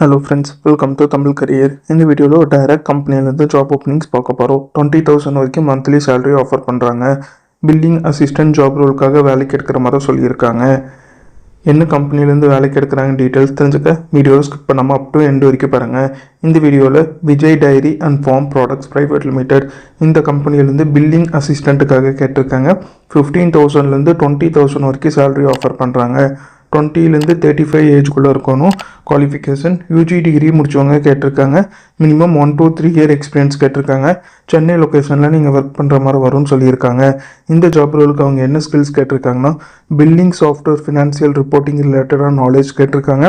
Hello friends, welcome to Tamil career. இந்த வீடியோவில் ஒரு டைரக்ட் கம்பெனிலேருந்து ஜாப் ஓப்பனிங்ஸ் பார்க்க போகிறோம். 20,000 வரைக்கும் மந்த்லி சேலரி ஆஃபர் பண்ணுறாங்க. பில்லிங் அசிஸ்டன்ட் ஜாப் ரோலுக்காக வேலைக்கு எடுக்கிற மாதிரி சொல்லியிருக்காங்க. என்ன கம்பெனிலேருந்து வேலைக்கு எடுக்கிறாங்க டீட்டெயில்ஸ் தெரிஞ்சுக்க வீடியோவை ஸ்கிப் பண்ணாமல் அப் டு எண்ட் வரைக்கும் பாருங்கள். இந்த வீடியோவில் Vijay dairy and farm products private limited இந்த கம்பெனிலேருந்து பில்லிங் அசிஸ்டண்ட்டுக்காக கேட்டிருக்காங்க. 15,000லேருந்து 20,000 வரைக்கும் சேலரி ஆஃபர் பண்ணுறாங்க. 20லேருந்து 35 ஏஜ்குள்ளே இருக்கணும். குவாலிஃபிகேஷன் யூஜி டிகிரி முடிச்சவங்க கேட்டிருக்காங்க. மினிமம் 1 to 3 இயர் எக்ஸ்பீரியன்ஸ் கேட்டிருக்காங்க. சென்னை லொக்கேஷனில் நீங்கள் ஒர்க் பண்ணுற மாதிரி வரும்னு சொல்லியிருக்காங்க. இந்த ஜாப் ரோலுக்கு அவங்க என்ன ஸ்கில்ஸ் கேட்டிருக்காங்கன்னா, பில்லிங் சாஃப்ட்வேர், ஃபினான்சியல் ரிப்போர்ட்டிங் ரிலேட்டடான நாலேஜ் கேட்டிருக்காங்க.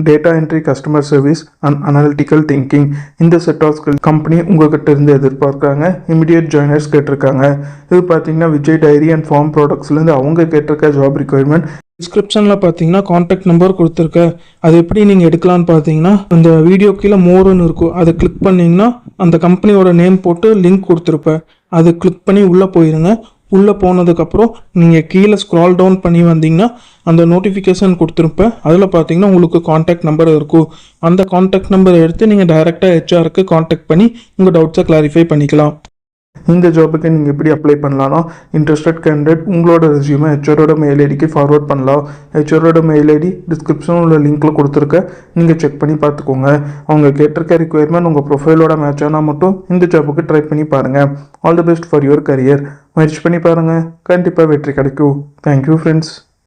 Data entry, customer service and analytical thinking இந்த செட் ஆஃப் ஸ்கில் கம்பெனி உங்கள்கிட்ட இருந்து எதிர்பார்க்குறாங்க. இமிடியேட் ஜாயினர்ஸ் கேட்டிருக்காங்க. இது பார்த்தீங்கன்னா விஜய் டைரி அண்ட் ஃபார்ம் ப்ராடக்ட்ஸ்லேருந்து அவங்க கேட்டிருக்க ஜாப் ரிக்வயர்மெண்ட். டிஸ்கிரிப்ஷனில் பார்த்தீங்கன்னா காண்டாக்ட் நம்பர் கொடுத்துருக்கேன். அது எப்படி நீங்கள் எடுக்கலான்னு பார்த்தீங்கன்னா, அந்த வீடியோ கீழே மோர்னு இருக்கும், அதை கிளிக் பண்ணிங்கன்னா அந்த கம்பெனியோட நேம் போட்டு லிங்க் கொடுத்துருப்பேன். அதை கிளிக் பண்ணி உள்ளே போயிருங்க. உள்ளே போனதுக்கப்புறம் நீங்கள் கீழே ஸ்க்ரால் டவுன் பண்ணி வந்தீங்கன்னா அந்த நோட்டிஃபிகேஷன் கொடுத்துருப்பேன். அதில் பார்த்தீங்கன்னா உங்களுக்கு காண்டாக்ட் நம்பர் இருக்கும். அந்த காண்டாக்ட் நம்பரை எடுத்து நீங்கள் டைரெக்டாக ஹெச்ஆருக்கு காண்டாக்ட் பண்ணி உங்கள் டவுட்ஸை கிளாரிஃபை பண்ணிக்கலாம். இந்த ஜாபுக்கு நீங்கள் எப்படி அப்ளை பண்ணலாம்னா, இன்ட்ரெஸ்டட் கேண்டிடேட் உங்களோட ரெஸ்யூமை ஹெச்ஆரோட மெயில் ஐடிக்கு ஃபார்வர்ட் பண்ணலாம். ஹெச்ஆரோட மெயில் ஐடி டிஸ்கிரிப்ஷனில் உள்ள லிங்க்கில் கொடுத்துருக்க, நீங்கள் செக் பண்ணி பார்த்துக்கோங்க. அவங்க கேட்டிருக்க ரிக்வயர்மெண்ட் உங்கள் ப்ரொஃபைலோட மேட்ச் ஆனால் மட்டும் இந்த ஜாபுக்கு ட்ரை பண்ணி பாருங்கள். All the best for your career. முயற்சி பண்ணி பாருங்கள், கண்டிப்பாக வெற்றி கிடைக்கும். Thank you friends.